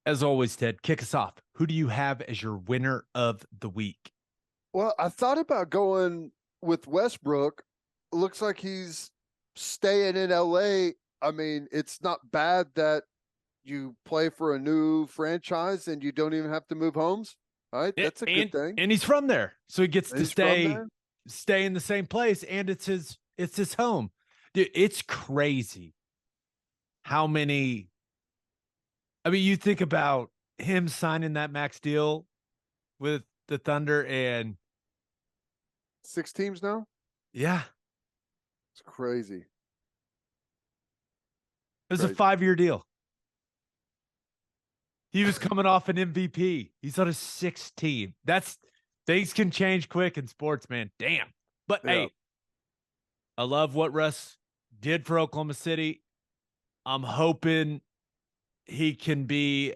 As always, Ted, kick us off. Who do you have as your winner of the week? Well, I thought about going with Westbrook. Looks like he's staying in LA. I mean, it's not bad that you play for a new franchise and you don't even have to move homes. All right, It, that's a good and thing. and he's from there, so he gets to He's from stay there. stay in the same place, and it's his home. Dude, it's crazy how many. I mean, you think about him signing that max deal with the Thunder, and 6 teams now. yeah, It's crazy, it was a crazy. 5-year deal. He was coming off an MVP. He's on a 6 team. That's things can change quick in sports, man. Damn. But Yeah, hey, I love what Russ did for Oklahoma City. I'm hoping he can be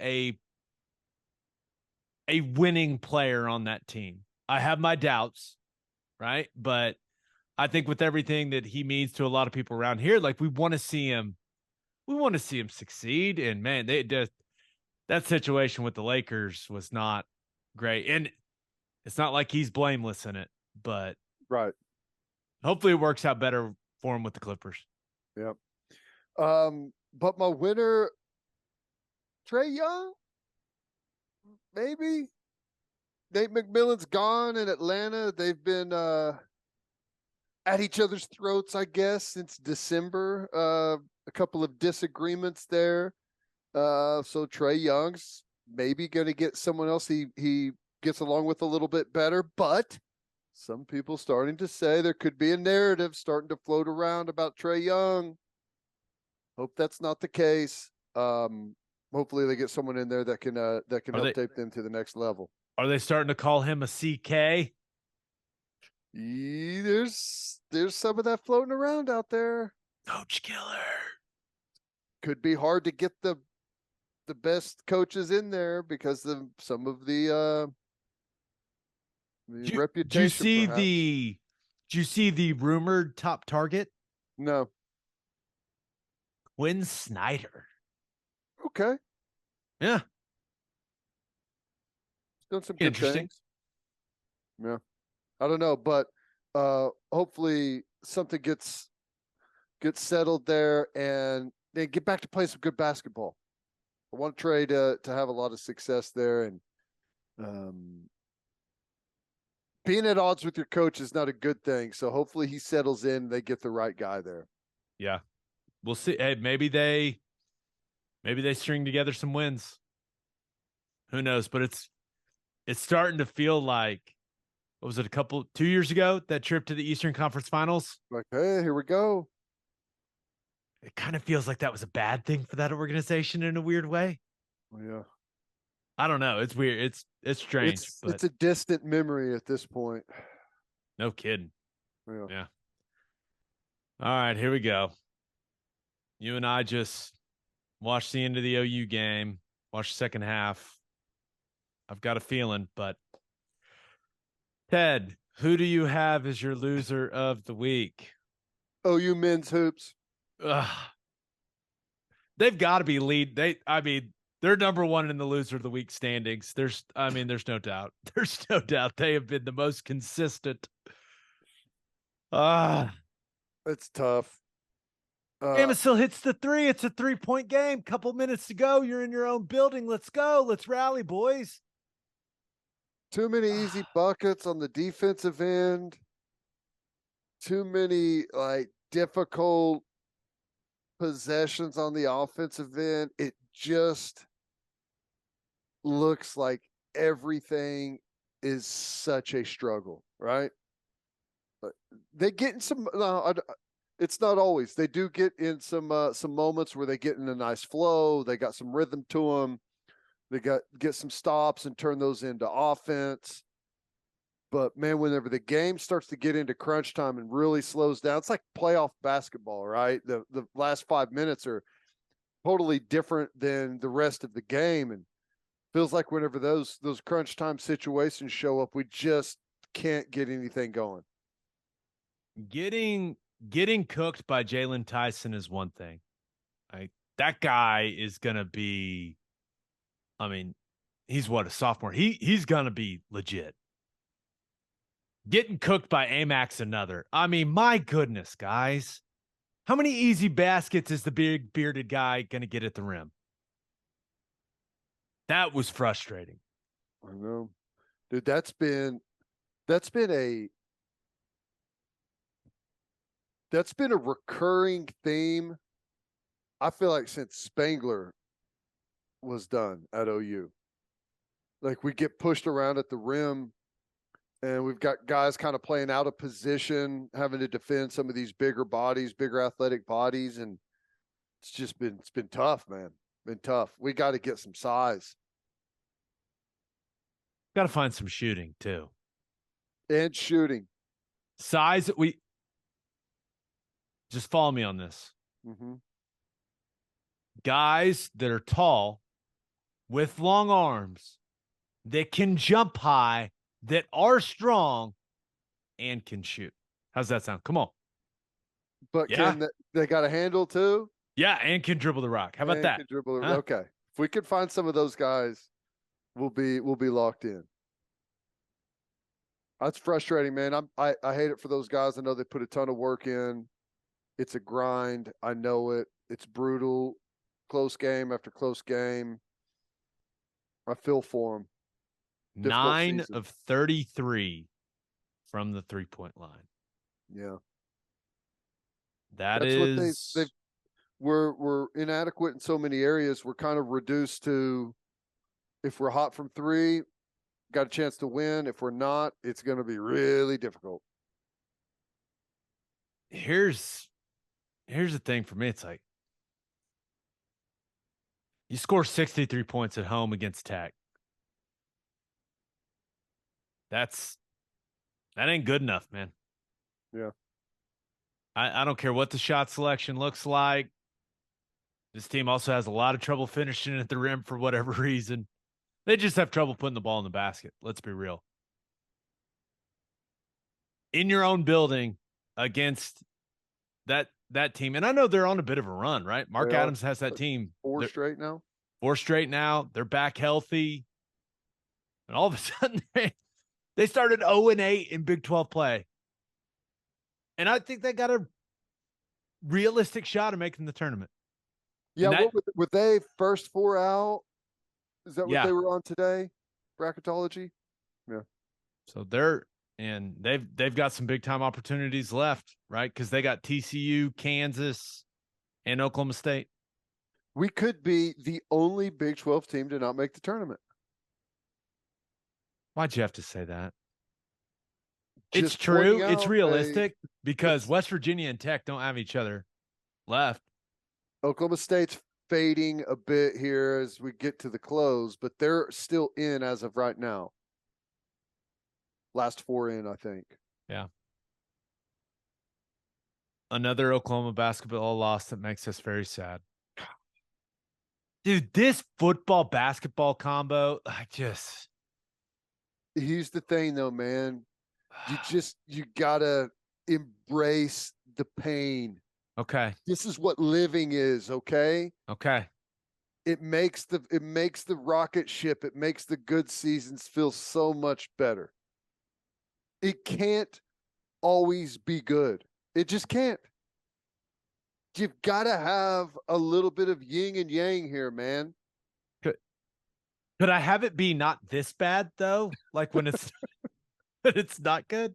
a winning player on that team. I have my doubts, right? But I think with everything that he means to a lot of people around here, like we want to see him succeed. And man, they just that situation with the Lakers was not great. And it's not like he's blameless in it, but right. hopefully it works out better for him with the Clippers. Yeah. But my winner, Trae Young, maybe. Nate McMillan's gone in Atlanta. They've been at each other's throats, I guess, since December. A couple of disagreements there. So Trae Young's maybe going to get someone else he gets along with a little bit better, but some people starting to say there could be a narrative starting to float around about Trae Young. Hope that's not the case. Hopefully they get someone in there that can Are help they take them to the next level. are they starting to call him a CK? There's some of that floating around out there. Coach Killer. Could be hard to get the best coaches in there because of some of the Do you reputation, see perhaps. the rumored top target? No. Quinn Snyder. Okay. Yeah, He's done some good interesting. things. Yeah. I don't know, but hopefully something gets settled there and they get back to playing some good basketball. I want Trey to have a lot of success there, and um, being at odds with your coach is not a good thing. So hopefully he settles in. They get the right guy there. Yeah, we'll see. Hey, maybe they string together some wins. Who knows? But it's starting to feel like what was it 2 years ago that trip to the Eastern Conference Finals? Like, hey, here we go. It kind of feels like that was a bad thing for that organization in a weird way. Yeah, I don't know. It's weird. It's strange, but it's a distant memory at this point. no kidding. Yeah. Yeah. All right, here we go. You and I just watched the end of the OU game, watched the second half. I've got a feeling, but Ted, who do you have as your loser of the week? OU men's hoops. Ugh, they've got to be they're number one in the loser of the week standings. There's no doubt. There's no doubt they have been the most consistent. Ah, It's tough. Bama still hits the three. It's a 3-point game. Couple minutes to go. You're in your own building. Let's go. Let's rally, boys. Too many easy buckets on the defensive end. Too many like difficult possessions on the offensive end. It just looks like everything is such a struggle, right? They get in some. No, it's not always. They do get in some moments where they get in a nice flow. They got some rhythm to them. They get some stops and turn those into offense. But man, whenever the game starts to get into crunch time and really slows down, it's like playoff basketball, right? The last 5 minutes are totally different than the rest of the game, and feels like whenever those crunch time situations show up, we just can't get anything going. Getting getting cooked by Jalen Tyson is one thing. Right? That guy is gonna be I mean, he's what, a sophomore. He's gonna be legit. Getting cooked by Amax another. I mean, my goodness, guys. How many easy baskets is the big bearded guy gonna get at the rim? That was frustrating. I know. Dude, that's been a recurring theme. I feel like since Spangler was done at OU. Like we get pushed around at the rim and we've got guys kind of playing out of position, having to defend some of these bigger bodies, bigger athletic bodies. And it's been tough, man. Been tough. We got to get some size. Got to find some shooting too. And shooting. Size, we just follow me on this. Mm-hmm. Guys that are tall with long arms that can jump high, that are strong and can shoot. How's that sound? Come on. But yeah, they got a handle too? Yeah, and can dribble the rock. How about that? Can dribble huh? Okay. If we could find some of those guys, we'll be locked in. That's frustrating, man. I hate it for those guys. I know they put a ton of work in. It's a grind. I know it. It's brutal. Close game after close game. I feel for them. 9 of 33 from the 3-point line. Yeah. That's what we're inadequate in so many areas. We're kind of reduced to, if we're hot from three, got a chance to win. If we're not, it's going to be really difficult. Here's the thing for me. It's like you score 63 points at home against Tech. That ain't good enough, man. Yeah. I don't care what the shot selection looks like. This team also has a lot of trouble finishing at the rim for whatever reason. They just have trouble putting the ball in the basket. Let's be real. In your own building against that team, and I know they're on a bit of a run, right? Mark Adams has that team. Four straight now. They're back healthy. And all of a sudden, they started 0-8 in Big 12 play. And I think they got a realistic shot of making the tournament. Yeah, were they first four out? Is that what they were on today? Bracketology? Yeah. So they've got some big time opportunities left, right? Because they got TCU, Kansas, and Oklahoma State. We could be the only Big 12 team to not make the tournament. Why'd you have to say that? It's true. It's realistic because West Virginia and Tech don't have each other left. Oklahoma State's fading a bit here as we get to the close, but they're still in as of right now. Last four in, I think. Yeah. Another Oklahoma basketball loss that makes us very sad. Dude, this football basketball combo, here's the thing though, man. You gotta embrace the pain. Okay. This is what living is, okay? Okay. It makes the rocket ship, it makes the good seasons feel so much better. It can't always be good. It just can't. You've got to have a little bit of yin and yang here, man. Could I have it be not this bad though? Like when it's it's not good?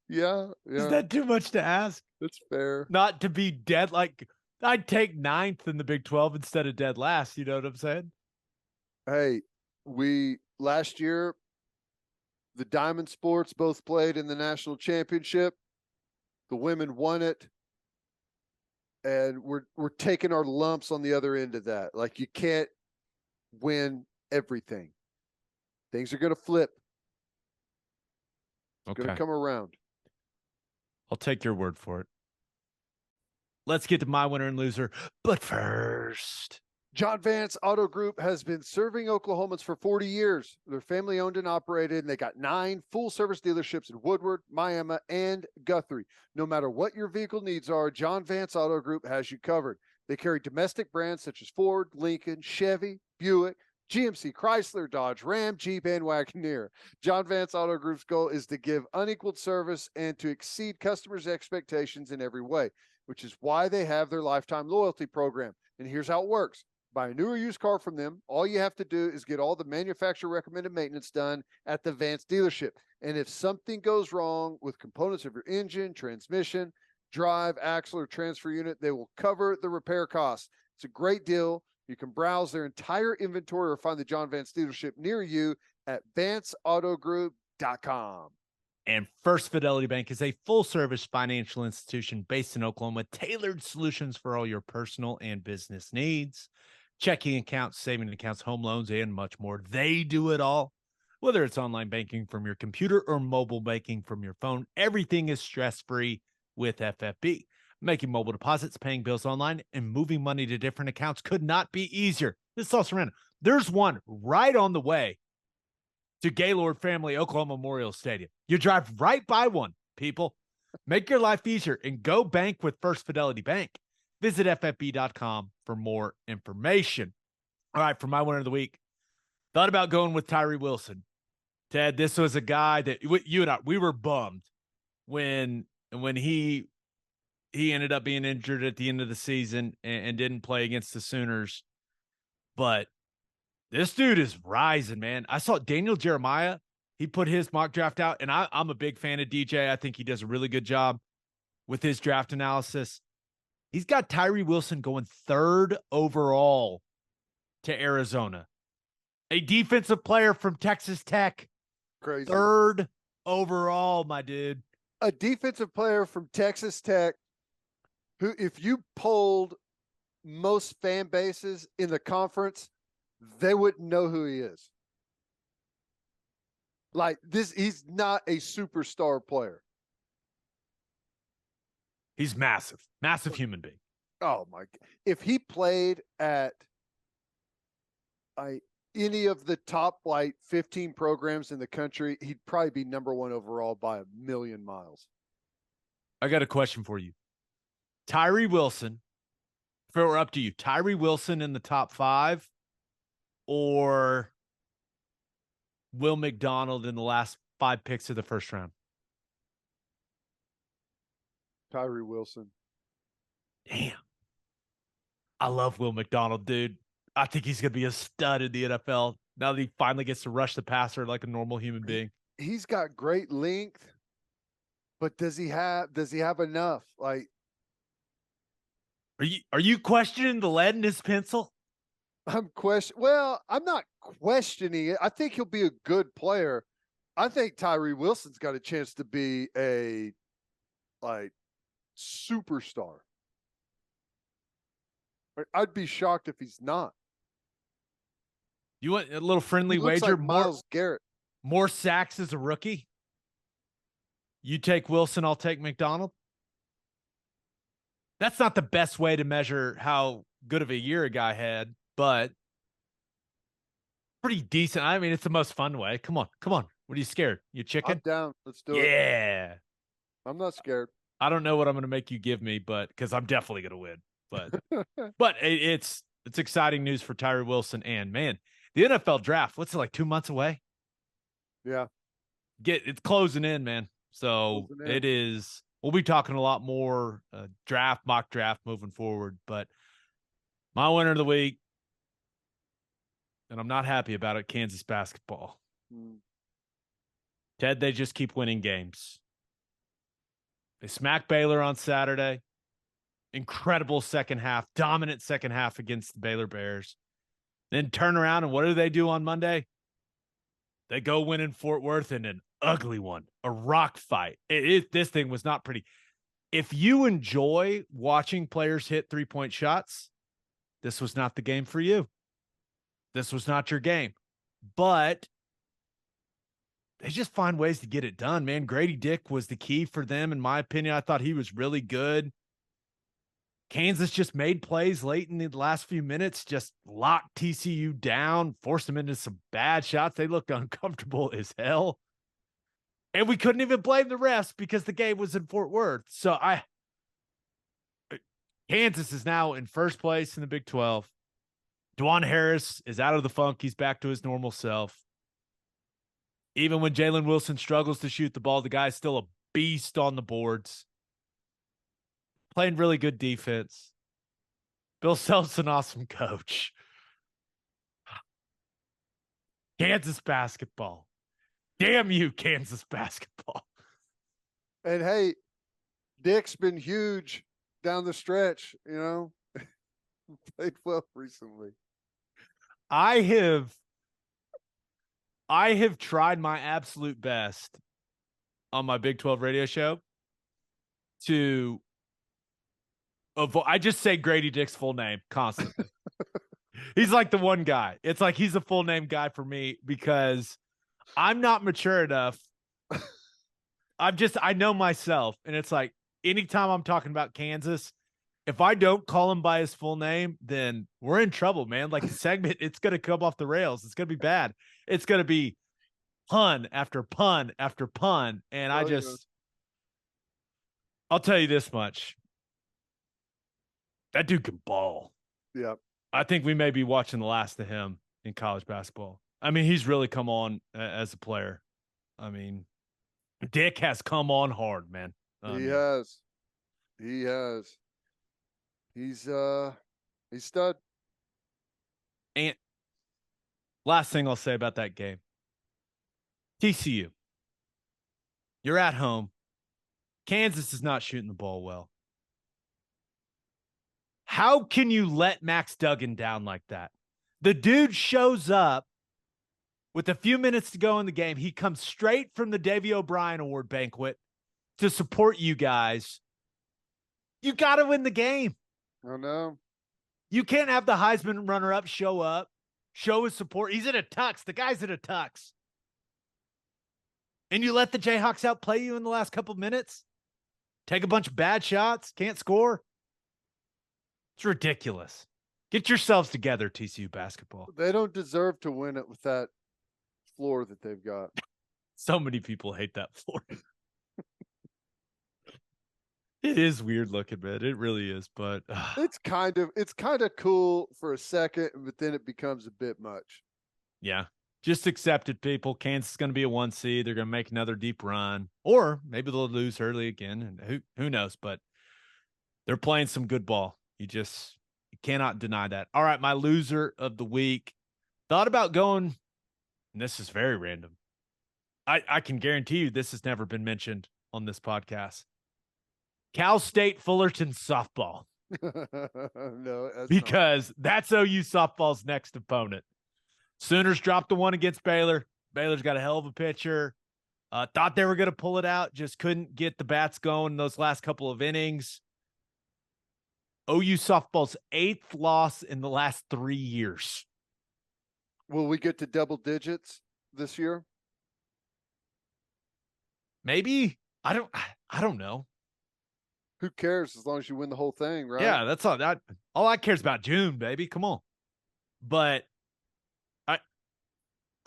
Yeah. Is that too much to ask? That's fair. Not to be dead. Like I'd take 9th in the Big 12 instead of dead last. You know what I'm saying? Hey, last year, the Diamond Sports both played in the national championship. The women won it. And we're taking our lumps on the other end of that. Like you can't win everything. Things are going to flip. It's going to come around. I'll take your word for it. Let's get to my winner and loser. But first, John Vance Auto Group has been serving Oklahomans for 40 years. They're family owned and operated, and they got 9 full service dealerships in Woodward, Miami, and Guthrie. No matter what your vehicle needs are, John Vance Auto Group has you covered. They carry domestic brands such as Ford, Lincoln, Chevy, Buick, GMC, Chrysler, Dodge, Ram, Jeep, and Wagoneer. John Vance Auto Group's goal is to give unequaled service and to exceed customers' expectations in every way, which is why they have their lifetime loyalty program. And here's how it works. Buy a new or used car from them. All you have to do is get all the manufacturer recommended maintenance done at the Vance dealership. And if something goes wrong with components of your engine, transmission, drive, axle, or transfer unit, they will cover the repair costs. It's a great deal. You can browse their entire inventory or find the John Vance dealership near you at vanceautogroup.com. And First Fidelity Bank is a full-service financial institution based in Oklahoma, tailored solutions for all your personal and business needs. Checking accounts, saving accounts, home loans, and much more. They do it all. Whether it's online banking from your computer or mobile banking from your phone, everything is stress-free with FFB. Making mobile deposits, paying bills online, and moving money to different accounts could not be easier. This is also random. There's one right on the way to Gaylord Family Oklahoma Memorial Stadium. You drive right by one, people. Make your life easier and go bank with First Fidelity Bank. Visit ffb.com for more information. All right, for my winner of the week, thought about going with Tyree Wilson. Ted, this was a guy that you and I, we were bummed when he ended up being injured at the end of the season and didn't play against the Sooners. But this dude is rising, man. I saw Daniel Jeremiah. He put his mock draft out, and I'm a big fan of DJ. I think he does a really good job with his draft analysis. He's got Tyree Wilson going 3rd overall to Arizona. A defensive player from Texas Tech. Crazy. 3rd overall, my dude. A defensive player from Texas Tech who, if you polled most fan bases in the conference, they wouldn't know who he is. Like this, he's not a superstar player. He's massive human being. Oh my! If he played at any of the top 15 programs in the country, he'd probably be number 1 overall by a million miles. I got a question for you. Tyree Wilson, if it were up to you, Tyree Wilson in the top 5 or Will McDonald in the last 5 picks of the first round? Tyree Wilson. Damn. I love Will McDonald, dude. I think he's going to be a stud in the NFL now that he finally gets to rush the passer like a normal human being. He's got great length, but does he have enough? Like, are you questioning the lead in his pencil? I'm not questioning it. I think he'll be a good player. I think Tyree Wilson's got a chance to be a superstar. I'd be shocked if he's not. You want a little friendly wager? Like Myles Garrett. More sacks as a rookie? You take Wilson, I'll take McDonald? That's not the best way to measure how good of a year a guy had, but pretty decent. I mean, it's the most fun way. Come on. What are you scared? You chicken? I'm down. Let's do it. Yeah. I'm not scared. I don't know what I'm going to make you give me, but because I'm definitely going to win. But it's exciting news for Tyree Wilson. And man, the NFL draft, what's it, like 2 months away? Yeah. It's closing in, man. So it is. We'll be talking a lot more mock draft moving forward. But my winner of the week, and I'm not happy about it, Kansas basketball. Ted, they just keep winning games. They smacked Baylor on Saturday. Incredible second half, dominant second half against the Baylor Bears. Then turn around and what do they do on Monday? They go win in Fort Worth in an ugly one, a rock fight. This thing was not pretty. If you enjoy watching players hit 3-point shots, this was not the game for you. This was not your game. But they just find ways to get it done, man. Grady Dick was the key for them, in my opinion. I thought he was really good. Kansas just made plays late in the last few minutes, just locked TCU down, forced them into some bad shots. They looked uncomfortable as hell. And we couldn't even blame the refs because the game was in Fort Worth. So Kansas is now in first place in the Big 12. Dwan Harris is out of the funk. He's back to his normal self. Even when Jalen Wilson struggles to shoot the ball, the guy's still a beast on the boards. Playing really good defense. Bill Self's an awesome coach. Kansas basketball. Damn you, Kansas basketball. And hey, Dick's been huge down the stretch, played well recently. I have tried my absolute best on my Big 12 radio show to avoid. I just say Grady Dick's full name constantly. He's like the one guy. It's like he's a full name guy for me because I'm not mature enough. I know myself. And it's like anytime I'm talking about Kansas, if I don't call him by his full name, then we're in trouble, man. Like the segment, it's going to come off the rails. It's going to be bad. It's going to be pun after pun after pun. And I'll tell you this much. That dude can ball. Yeah. I think we may be watching the last of him in college basketball. I mean, he's really come on as a player. I mean, Dick has come on hard, man. He has. He's stud. And last thing I'll say about that game. TCU. You're at home. Kansas is not shooting the ball well. How can you let Max Duggan down like that? The dude shows up with a few minutes to go in the game. He comes straight from the Davy O'Brien Award banquet to support you guys. You got to win the game. Oh, no. You can't have the Heisman runner-up show up, show his support. He's in a tux. The guy's in a tux. And you let the Jayhawks outplay you in the last couple minutes? Take a bunch of bad shots, can't score? It's ridiculous. Get yourselves together, TCU basketball. They don't deserve to win it with that floor that they've got. So many people hate that floor. It is weird looking, man. It really is, but it's kind of cool for a second, but then it becomes a bit much. Yeah. Just accept it, people. Kansas is going to be a 1 seed. They're going to make another deep run, or maybe they'll lose early again, and who knows? But they're playing some good ball. You cannot deny that. All right, my loser of the week. Thought about going, and this is very random. I can guarantee you this has never been mentioned on this podcast. Cal State Fullerton softball. No, because that's OU softball's next opponent. Sooners dropped the one against Baylor. Baylor's got a hell of a pitcher. Thought they were going to pull it out, just couldn't get the bats going in those last couple of innings. OU softball's 8th loss in the last 3 years. Will we get to double digits this year? Maybe. I don't know. Who cares as long as you win the whole thing, right? Yeah, that's all. All I care is about June, baby. Come on. But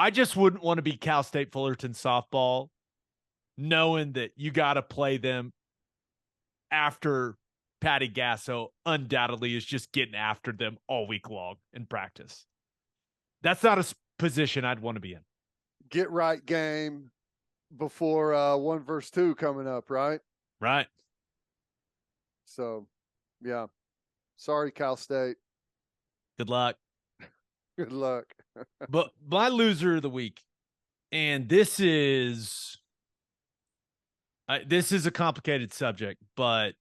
I just wouldn't want to be Cal State Fullerton softball, knowing that you got to play them after Patty Gasso undoubtedly is just getting after them all week long in practice. That's not a position I'd want to be in. Get right game before 1 versus 2 coming up, right? Right. So, yeah. Sorry, Cal State. Good luck. Good luck. But my loser of the week, and this is a complicated subject, but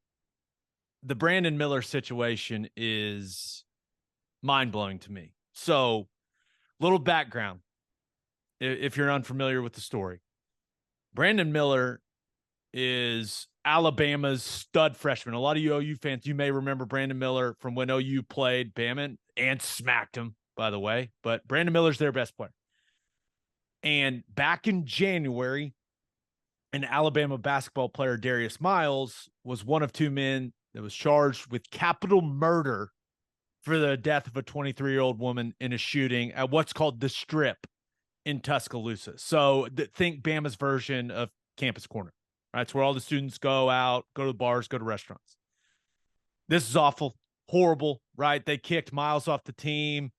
the Brandon Miller situation is mind-blowing to me. So, little background, if you're unfamiliar with the story. Brandon Miller is Alabama's stud freshman. A lot of you OU fans, you may remember Brandon Miller from when OU played Bama and smacked him, by the way. But Brandon Miller's their best player. And back in January, an Alabama basketball player, Darius Miles, was one of 2 men that was charged with capital murder for the death of a 23-year-old woman in a shooting at what's called the Strip in Tuscaloosa. So think Bama's version of Campus Corner. Right? It's where all the students go out, go to the bars, go to restaurants. This is awful, horrible, right? They kicked Miles off the team.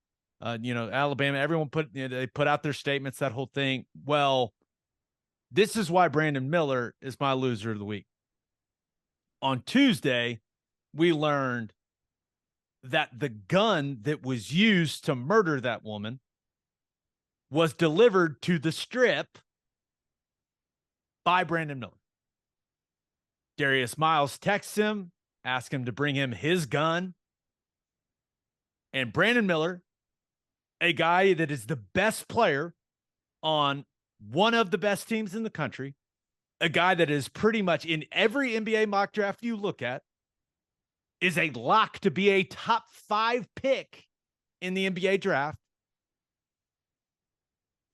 Alabama, everyone they put out their statements, that whole thing. Well, this is why Brandon Miller is my loser of the week. On Tuesday, we learned that the gun that was used to murder that woman was delivered to the Strip by Brandon Miller. Darius Miles texts him, asks him to bring him his gun. And Brandon Miller, a guy that is the best player on one of the best teams in the country, a guy that is pretty much in every NBA mock draft you look at, is a lock to be a top 5 pick in the NBA draft,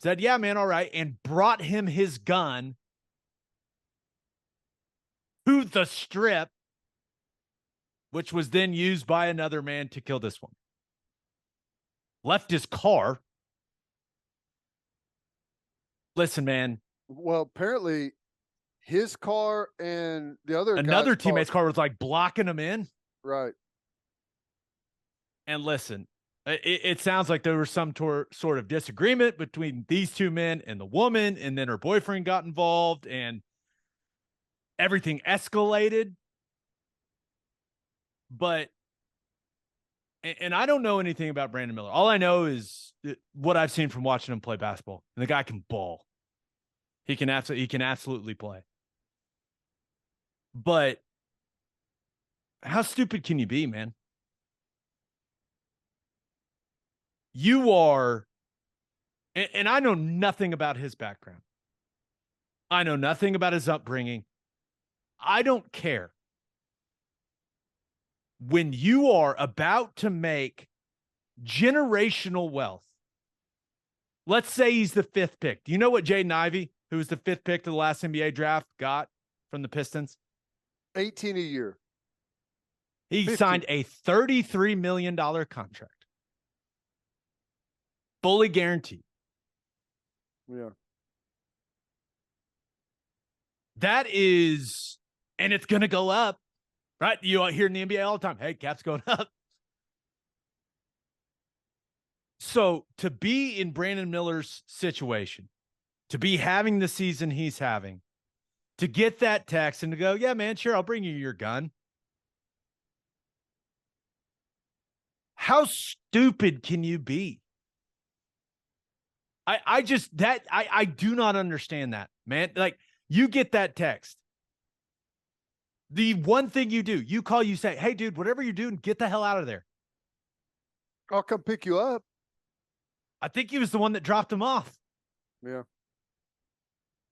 said, yeah, man, all right, and brought him his gun to the Strip, which was then used by another man to kill this one. Left his car. Listen, man. Well, apparently his car and the another teammate's car was like blocking him in. Right. And listen, it sounds like there was some sort of disagreement between these two men and the woman, and then her boyfriend got involved and everything escalated. But, and I don't know anything about Brandon Miller. All I know is what I've seen from watching him play basketball. And the guy can ball. He can absolutely play. But how stupid can you be, man? You are, and I know nothing about his background. I know nothing about his upbringing. I don't care. When you are about to make generational wealth, let's say he's the 5th pick. Do you know what Jaden Ivey, who was the 5th pick to the last NBA draft, got from the Pistons? 18 a year. He 50. signed a $33 million contract. Fully guaranteed. Yeah. That is, and it's going to go up, right? You hear in the NBA all the time, hey, cap's going up. So to be in Brandon Miller's situation, to be having the season he's having, to get that text and to go, yeah, man, sure, I'll bring you your gun. How stupid can you be? I do not understand that, man. Like, you get that text. The one thing you do, you call, you say, hey, dude, whatever you're doing, get the hell out of there. I'll come pick you up. I think he was the one that dropped him off. Yeah.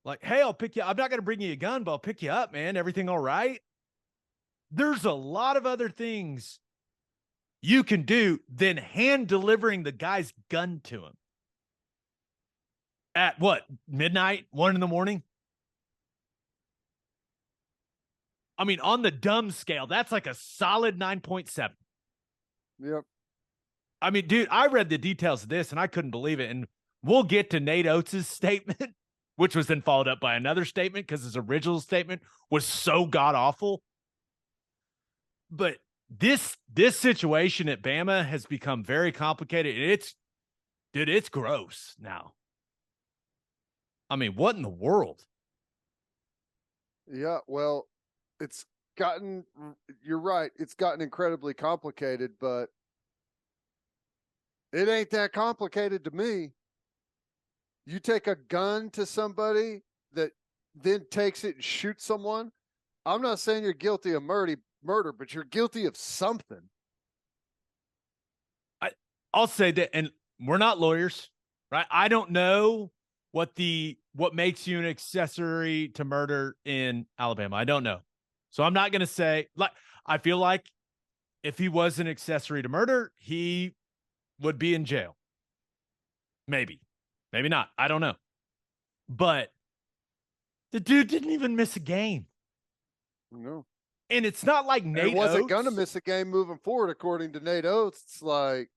Like, hey, I'll pick you. I'm not going to bring you a gun, but I'll pick you up, man. Everything all right? There's a lot of other things you can do than hand delivering the guy's gun to him. At what? Midnight? 1 a.m? I mean, on the dumb scale, that's like a solid 9.7. Yep. I mean, dude, I read the details of this and I couldn't believe it. And we'll get to Nate Oates' statement, which was then followed up by another statement because his original statement was so god-awful. But this situation at Bama has become very complicated. And it's gross now. I mean, what in the world? Yeah, well, you're right. It's gotten incredibly complicated, but it ain't that complicated to me. You take a gun to somebody that then takes it and shoots someone. I'm not saying you're guilty of murder, but you're guilty of something. I'll say that, and we're not lawyers, right? I don't know what makes you an accessory to murder in Alabama. I don't know. So I'm not going to say, like, I feel like if he was an accessory to murder, he would be in jail. Maybe not. I don't know. But the dude didn't even miss a game. No. And it's not like Nate Oates wasn't going to miss a game moving forward, according to Nate Oates. It's like,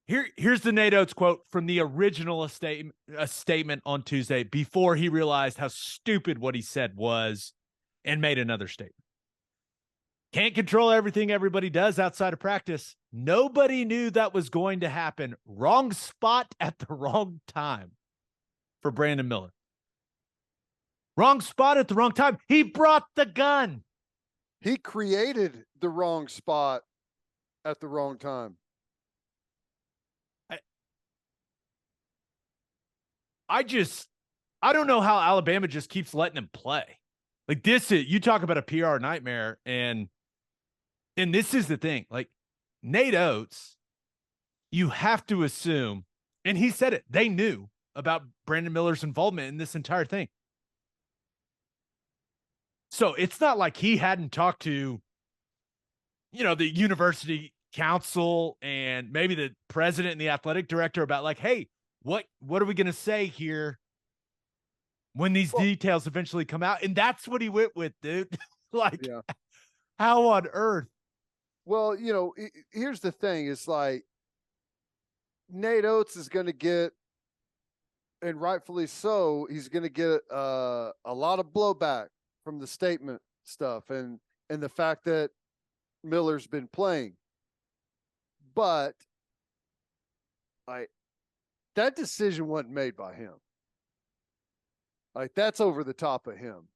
Here's the Nate Oates quote from the original statement on Tuesday before he realized how stupid what he said was and made another statement. Can't control everything everybody does outside of practice. Nobody knew that was going to happen. Wrong spot at the wrong time for Brandon Miller. Wrong spot at the wrong time. He brought the gun. He created the wrong spot at the wrong time. I don't know how Alabama just keeps letting him play. Like this is, you talk about a PR nightmare, and this is the thing. Like Nate Oates, you have to assume, and he said it, they knew about Brandon Miller's involvement in this entire thing. So it's not like he hadn't talked to, the university council and maybe the president and the athletic director about like, hey, what are we going to say here when these details eventually come out? And that's what he went with, dude. Like, yeah. How on earth? Well, here's the thing. It's like Nate Oates is going to get, and rightfully so, he's going to get a lot of blowback from the statement stuff and the fact that Miller's been playing. But that decision wasn't made by him. Like, that's over the top of him.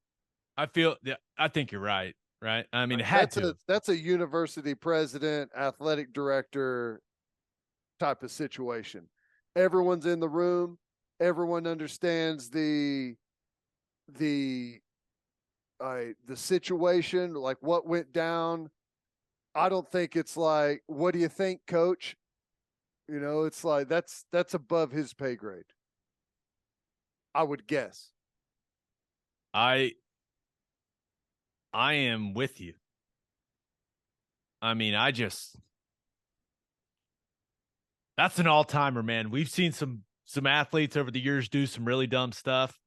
I think you're right. Right. I mean, that's a university president, athletic director type of situation. Everyone's in the room. Everyone understands the situation, like what went down. I don't think it's like, what do you think, coach? It's like that's above his pay grade, I would guess. I am with you. I mean, that's an all-timer, man. We've seen some athletes over the years do some really dumb stuff.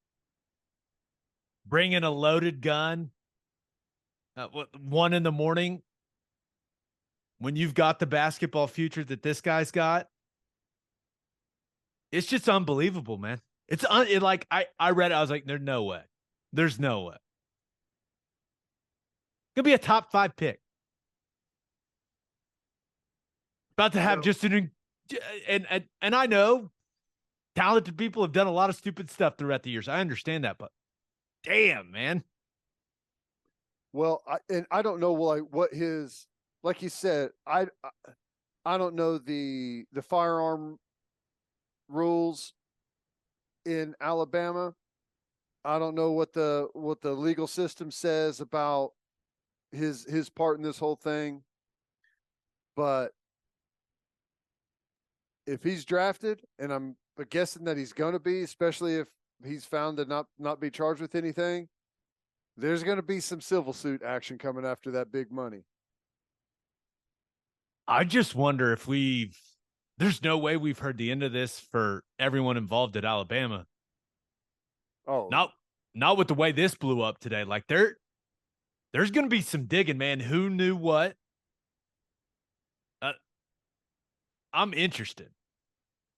Bring in a loaded gun at 1 a.m. when you've got the basketball future that this guy's got. It's just unbelievable, man. Like I read it, I was like, there's no way. There's no way. Gonna be a top 5 pick. About to have just and I know talented people have done a lot of stupid stuff throughout the years. I understand that, but damn, man. Well, I don't know what his, like you said, I don't know the firearm rules in Alabama. I don't know what the legal system says about his part in this whole thing. But if he's drafted, and I'm guessing that he's going to be, especially if he's found to not be charged with anything, there's going to be some civil suit action coming after that big money. I just wonder if there's no way we've heard the end of this for everyone involved at Alabama. Oh, not with the way this blew up today. Like there's going to be some digging, man. Who knew what? I'm interested.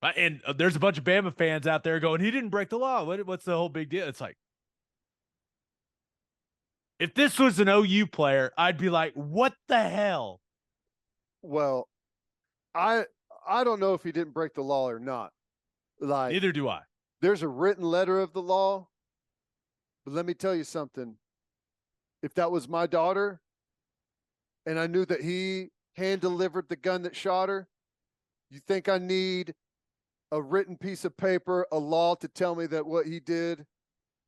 And there's a bunch of Bama fans out there going, he didn't break the law. What's the whole big deal? It's like, if this was an OU player, I'd be like, what the hell? Well, I don't know if he didn't break the law or not. Like, neither do I. There's a written letter of the law. But let me tell you something. If that was my daughter and I knew that he hand delivered the gun that shot her, you think I need a written piece of paper, a law to tell me that what he did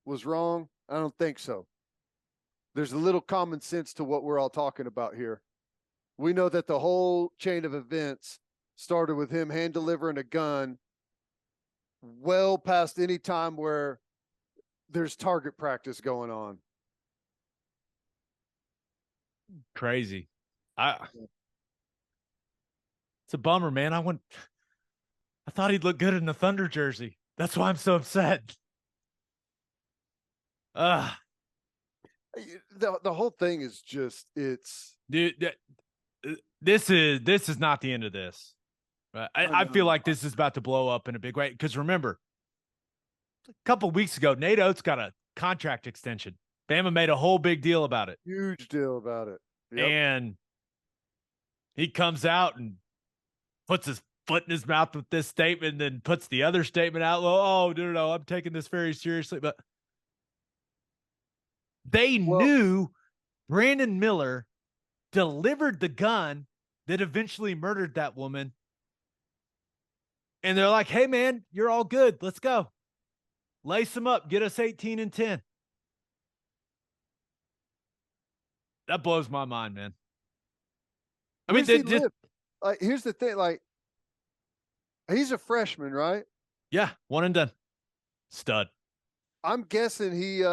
was wrong? I don't think so. There's a little common sense to what we're all talking about here. We know that the whole chain of events started with him hand delivering a gun well past any time where there's target practice going on. Crazy. It's a bummer, man. I thought he'd look good in the Thunder jersey. That's why I'm so upset. The whole thing is just, dude. This is not the end of this. I feel like this is about to blow up in a big way. Because remember, a couple weeks ago, Nate Oates got a contract extension. Bama made a whole big deal about it. Huge deal about it. Yep. And he comes out and puts his foot in his mouth with this statement, and then puts the other statement out. Oh, no, I'm taking this very seriously. But they Well, knew Brandon Miller delivered the gun that eventually murdered that woman. And they're like, hey, man, you're all good. Let's go. Lace them up. Get us 18 and 10. That blows my mind, man. I mean, where's he live? Like, here's the thing. Like, he's a freshman, right? Yeah, one and done. Stud. I'm guessing he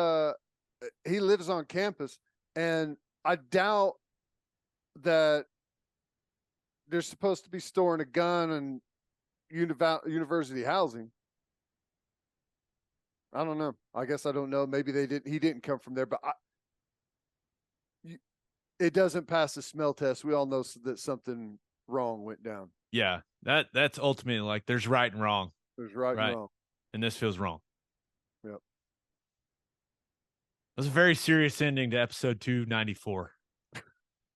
lives on campus, and I doubt that they're supposed to be storing a gun in university housing. I don't know. I guess I don't know. Maybe they didn't. He didn't come from there, but it doesn't pass the smell test. We all know that something wrong went down. Yeah, that's ultimately like there's right and wrong. There's right and wrong. And this feels wrong. Yep. It was a very serious ending to episode 294.